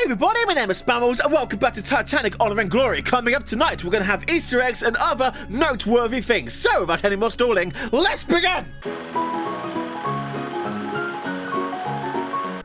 everybody, my name is Spammals and welcome back to Titanic, Honor and Glory. Coming up tonight, we're going to have Easter eggs and other noteworthy things. So, without any more stalling, let's begin!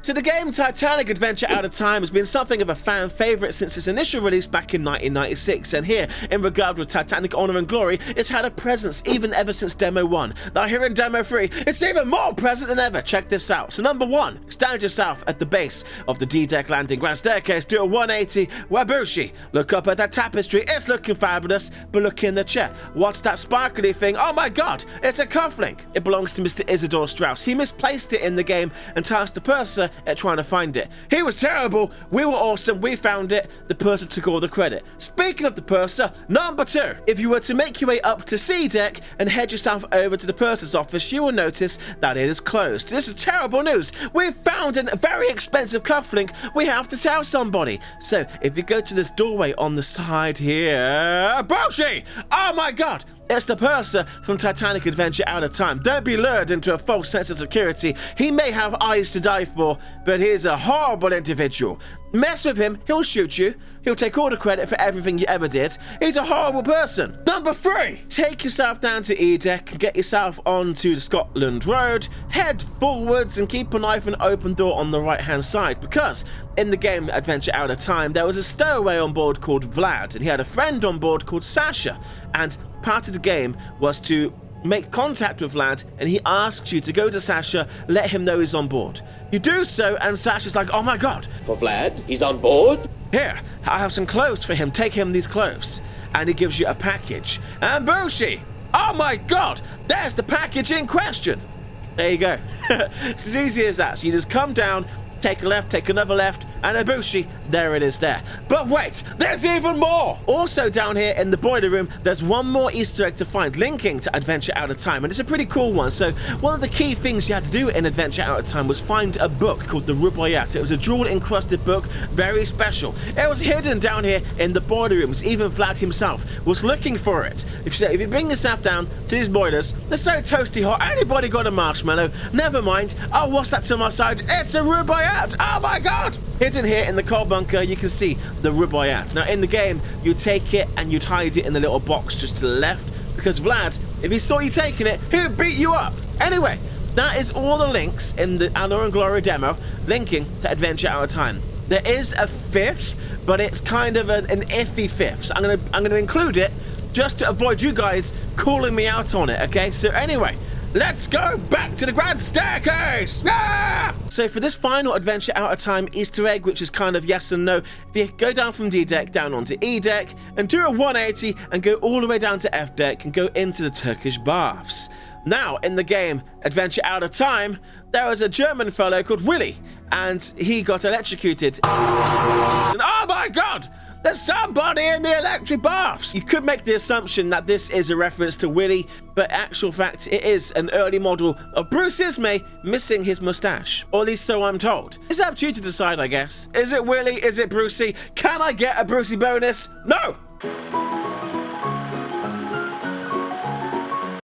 So the game Titanic Adventure Out of Time has been something of a fan favourite since its initial release back in 1996, and here, in regard with Titanic Honor and Glory, it's had a presence even ever since Demo 1. Now here in Demo 3, it's even more present than ever. Check this out. So number 1, stand yourself at the base of the D-deck landing grand staircase, do a 180 Wabushi. Look up at that tapestry, it's looking fabulous, but look in the chair. What's that sparkly thing? Oh my god, it's a cufflink. It belongs to Mr. Isidore Strauss. He misplaced it in the game and tasked the purser at trying to find it. He was terrible, we were awesome, we found it, the purser took all the credit. Speaking of the purser, number 2, if you were to make your way up to C deck and head yourself over to the purser's office, you will notice that it is closed. This is terrible news. We've found a very expensive cufflink. We have to tell somebody. So if you go to this doorway on the side here, Boshi! Oh my god! It's the purser from Titanic Adventure Out of Time. Don't be lured into a false sense of security. He may have eyes to die for, but he's a horrible individual. Mess with him, he'll shoot you. He'll take all the credit for everything you ever did. He's a horrible person. Number 3, take yourself down to E deck and get yourself onto the Scotland Road. Head forwards and keep an eye for an open door on the right hand side, because in the game Adventure Out of Time there was a stowaway on board called Vlad, and he had a friend on board called Sasha, and part of the game was to make contact with Vlad, and he asks you to go to Sasha, let him know he's on board. You do so, and Sasha's like, oh my god. For Vlad? He's on board? Here, I have some clothes for him, take him these clothes. And he gives you a package. And Bushi! Oh my god, there's the package in question. There you go. It's as easy as that. So you just come down, take a left, take another left, and a Bushi, there it is there. But wait, there's even more! Also down here in the boiler room, there's one more Easter egg to find linking to Adventure Out of Time, and it's a pretty cool one. So one of the key things you had to do in Adventure Out of Time was find a book called the Rubaiyat. It was a jewel-encrusted book, very special. It was hidden down here in the boiler rooms. Even Vlad himself was looking for it. If you bring yourself down to these boilers, they're so toasty hot, anybody got a marshmallow? Never mind. Oh, what's that to my side? It's a Rubaiyat! Oh my god! Hidden here in the coal bunker, you can see the Rubaiyat. Now in the game, you take it and you'd hide it in the little box just to the left, because Vlad, if he saw you taking it, he'd beat you up. Anyway, that is all the links in the Honor and Glory demo linking to Adventure Out of Time. There is a 5th, but it's kind of an iffy 5th, so I'm gonna include it just to avoid you guys calling me out on it, okay? So anyway, let's go back to the grand staircase! Ah! So for this final Adventure Out of Time Easter egg, which is kind of yes and no, if you go down from D deck down onto E deck and do a 180 and go all the way down to F deck and go into the Turkish baths. Now, in the game Adventure Out of Time, there was a German fellow called Willy, and he got electrocuted. And oh my god! There's somebody in the electric baths! You could make the assumption that this is a reference to Willy, but actual fact, it is an early model of Bruce Ismay missing his mustache. Or at least so I'm told. It's up to you to decide, I guess. Is it Willy? Is it Brucey? Can I get a Brucey bonus? No!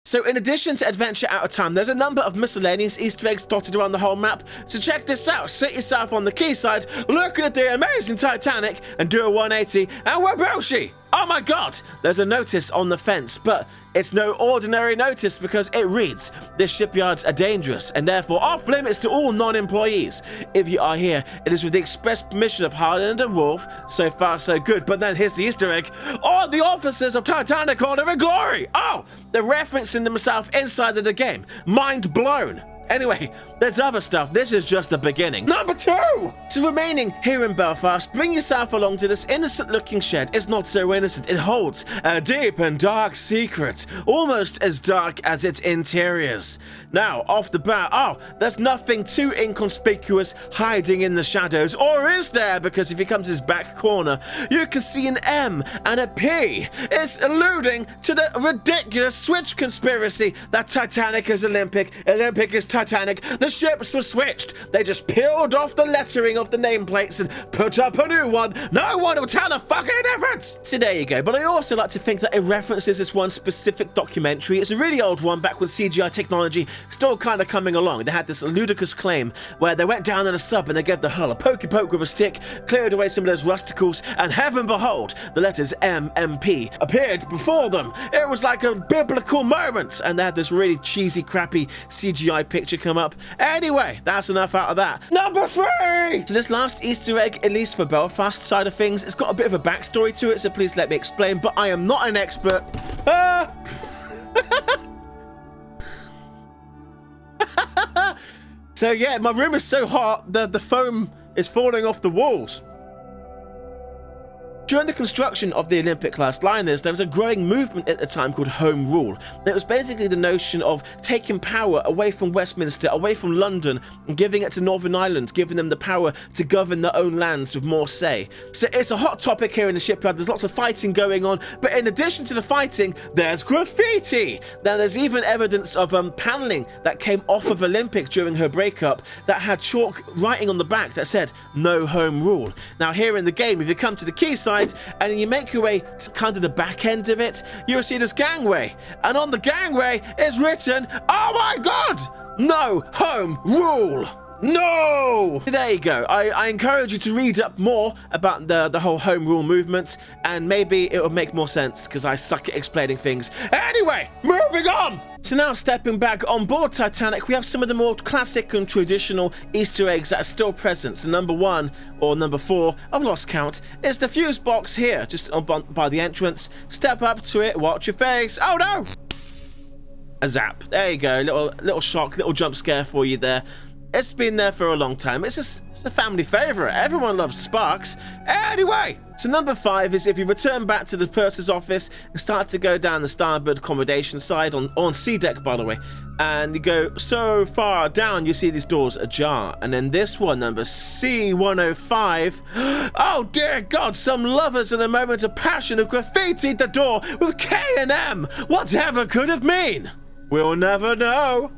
So in addition to Adventure Out of Time, there's a number of miscellaneous Easter eggs dotted around the whole map. So check this out. Sit yourself on the quayside, look at the amazing Titanic, and do a 180, and Wabushi! Oh my god! There's a notice on the fence, but it's no ordinary notice because it reads, "This shipyards are dangerous and therefore off limits to all non-employees. If you are here, it is with the express permission of Harland and Wolff." So far so good, but then here's the Easter egg. "All the officers of Titanic Honor and Glory!" Oh! They're referencing themselves inside of the game. Mind blown! Anyway, there's other stuff. This is just the beginning. Number 2! So remaining here in Belfast, bring yourself along to this innocent-looking shed. It's not so innocent. It holds a deep and dark secret, almost as dark as its interiors. Now, off the bat, oh, there's nothing too inconspicuous hiding in the shadows, or is there? Because if you come to this back corner, you can see an M and a P. It's alluding to the ridiculous switch conspiracy that Titanic is Olympic is Titanic. Titanic, the ships were switched. They just peeled off the lettering of the nameplates and put up a new one. No one will tell the fucking difference. So there you go. But I also like to think that it references this one specific documentary. It's a really old one back when CGI technology still kind of coming along. They had this ludicrous claim where they went down in a sub and they gave the hull a pokey poke with a stick, cleared away some of those rusticles, and heaven behold, the letters MMP appeared before them. It was like a biblical moment, and they had this really cheesy, crappy CGI picture come up. Anyway, that's enough out of that. Number 3! So this last Easter egg, at least for Belfast side of things, it's got a bit of a backstory to it, so please let me explain, but I am not an expert. So yeah, my room is so hot that the foam is falling off the walls. During the construction of the Olympic-class liners, there was a growing movement at the time called Home Rule. It was basically the notion of taking power away from Westminster, away from London, and giving it to Northern Ireland, giving them the power to govern their own lands with more say. So it's a hot topic here in the shipyard. There's lots of fighting going on, but in addition to the fighting, there's graffiti. Now, there's even evidence of paneling that came off of Olympic during her breakup that had chalk writing on the back that said, "No Home Rule." Now, here in the game, if you come to the quayside, and you make your way to kind of the back end of it, you'll see this gangway. And on the gangway is written, oh my god, no home rule. No! There you go. I encourage you to read up more about the whole home rule movement, and maybe it will make more sense because I suck at explaining things. Anyway, moving on! So now, stepping back on board Titanic, we have some of the more classic and traditional Easter eggs that are still present. So number 1, or number 4, I've lost count, is the fuse box here, just by the entrance. Step up to it, watch your face. Oh no! A zap. There you go. Little shock, little jump scare for you there. It's been there for a long time. It's a family favorite. Everyone loves sparks. Anyway, so number 5 is if you return back to the purser's office and start to go down the starboard accommodation side on sea deck, by the way, and you go so far down, you see these doors ajar. And then this one, number C105. Oh dear God, some lovers in a moment of passion have graffitied the door with K&M. Whatever could it mean? We'll never know.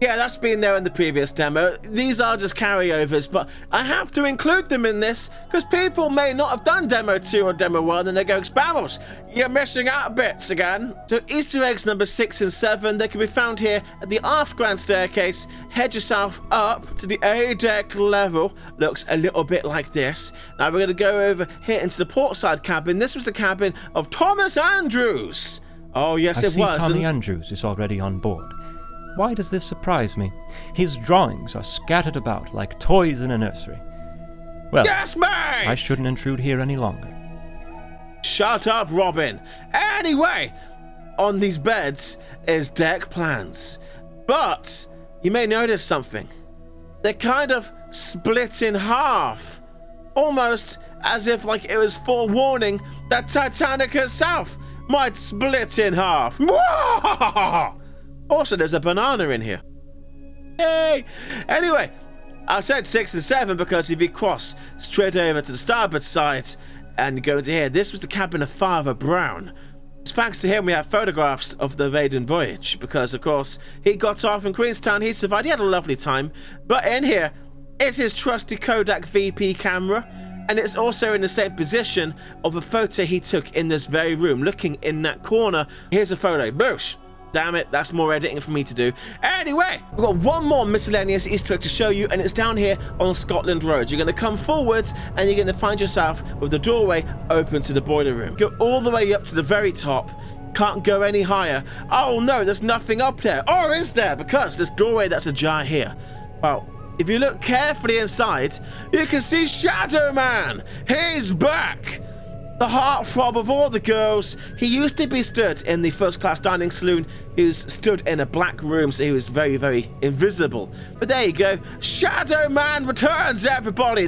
Yeah, that's been there in the previous demo. These are just carryovers, but I have to include them in this because people may not have done Demo 2 or Demo 1 and they go, Spammals, you're missing out bits again. So Easter eggs number 6 and 7, they can be found here at the aft grand staircase. Head yourself up to the A-deck level. Looks a little bit like this. Now we're going to go over here into the portside cabin. This was the cabin of Thomas Andrews. Oh, yes, it was. Tommy Andrews is already on board. Why does this surprise me? His drawings are scattered about like toys in a nursery. Well, yes, mate! I shouldn't intrude here any longer. Shut up, Robin. Anyway, on these beds is deck plans. But you may notice something. They're kind of split in half. Almost as if like it was forewarning that Titanic herself might split in half. Also, there's a banana in here. Yay! Anyway, I said 6 and 7 because if you cross straight over to the starboard side and go into here, this was the cabin of Father Brown. It's thanks to him we have photographs of the maiden voyage because, of course, he got off in Queenstown, he survived, he had a lovely time. But in here is his trusty Kodak VP camera, and it's also in the same position of a photo he took in this very room, looking in that corner. Here's a photo. Boosh! Damn it, that's more editing for me to do. Anyway, we've got one more miscellaneous Easter egg to show you, and it's down here on Scotland Road. You're going to come forwards, and you're going to find yourself with the doorway open to the boiler room. Go all the way up to the very top. Can't go any higher. Oh no, there's nothing up there. Or is there? Because this doorway that's ajar here. Well, if you look carefully inside, you can see Shadow Man. He's back. The heartthrob of all the girls. He used to be stood in the first-class dining saloon. He was stood in a black room, so he was very, very invisible. But there you go. Shadow Man returns, everybody.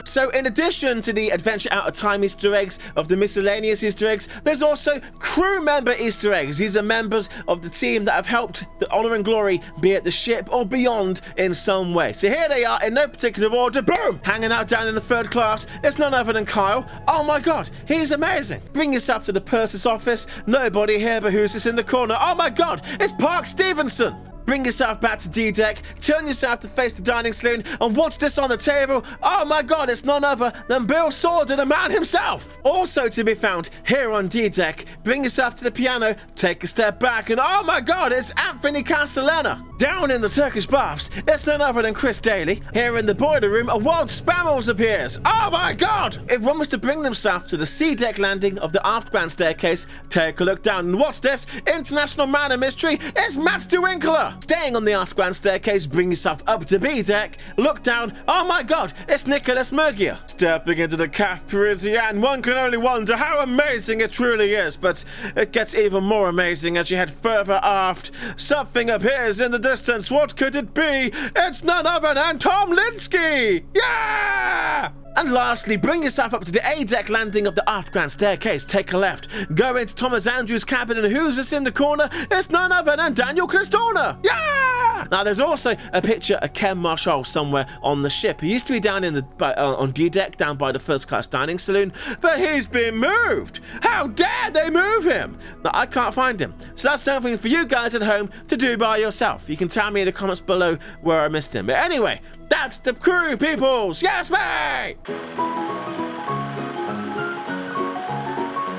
So in addition to the Adventure Out of Time Easter eggs, of the miscellaneous Easter eggs, there's also crew member Easter eggs. These are members of the team that have helped the Honor and Glory be at the ship or beyond in some way. So here they are in no particular order. Boom! Hanging out down in the third class. It's none other than Kyle. Oh my god, he's amazing. Bring yourself to the purser's office. Nobody here, but who's this in the corner? Oh my god, it's Park Stevenson. Bring yourself back to D-Deck, turn yourself to face the dining saloon, and what's this on the table? Oh my god, it's none other than Bill Sword, the man himself! Also to be found here on D-Deck, bring yourself to the piano, take a step back, and oh my god, it's Anthony Castellana! Down in the Turkish baths, it's none other than Chris Daly. Here in the boiler room, a wild Spammals appears! Oh my god! If one was to bring themselves to the C-Deck landing of the aft grand staircase, take a look down, and what's this? International Man of Mystery, it's Matt DeWinkler! Staying on the aft grand staircase, bring yourself up to B-Deck, look down, oh my god, it's Nicholas Murgia. Stepping into the Caf Parisienne, one can only wonder how amazing it truly is, but it gets even more amazing as you head further aft. Something appears in the distance, what could it be? It's none other than Tom Linsky! Yeah! And lastly, bring yourself up to the A-Deck landing of the aft grand staircase, take a left, go into Thomas Andrews' cabin, and who's this in the corner? It's none other than Daniel Cristona! Yeah! Now there's also a picture of Ken Marshall somewhere on the ship. He used to be down in the on D-Deck, down by the first class dining saloon, but he's been moved! How dare they move him? Now I can't find him. So that's something for you guys at home to do by yourself. You can tell me in the comments below where I missed him. But anyway, that's the crew, peoples! Yes, mate!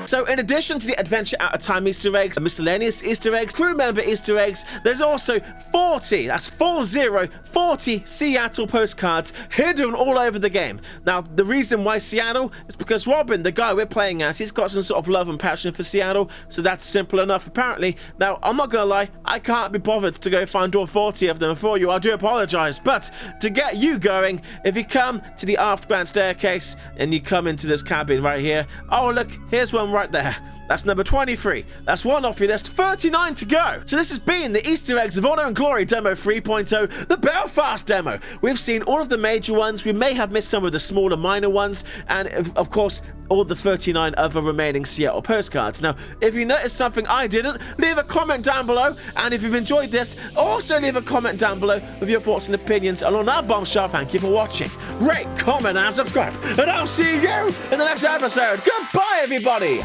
So in addition to the Adventure Out of Time Easter eggs, miscellaneous Easter eggs, crew member Easter eggs, there's also 40 Seattle postcards hidden all over the game. Now, the reason why Seattle is because Robin, the guy we're playing as, he's got some sort of love and passion for Seattle, so that's simple enough apparently. Now, I'm not gonna lie, I can't be bothered to go find all 40 of them for you, I do apologize, but to get you going, if you come to the aft grand staircase and you come into this cabin right here, oh look, here's one right there. That's number 23. That's one off your list. 39 to go. So this has been the Easter Eggs of Honor and Glory Demo 3.0, the Belfast demo. We've seen all of the major ones. We may have missed some of the smaller minor ones. And of course, all the 39 other remaining Seattle postcards. Now, if you noticed something I didn't, leave a comment down below. And if you've enjoyed this, also leave a comment down below with your thoughts and opinions. And on that bombshell, thank you for watching. Rate, comment, and subscribe. And I'll see you in the next episode. Goodbye, everybody.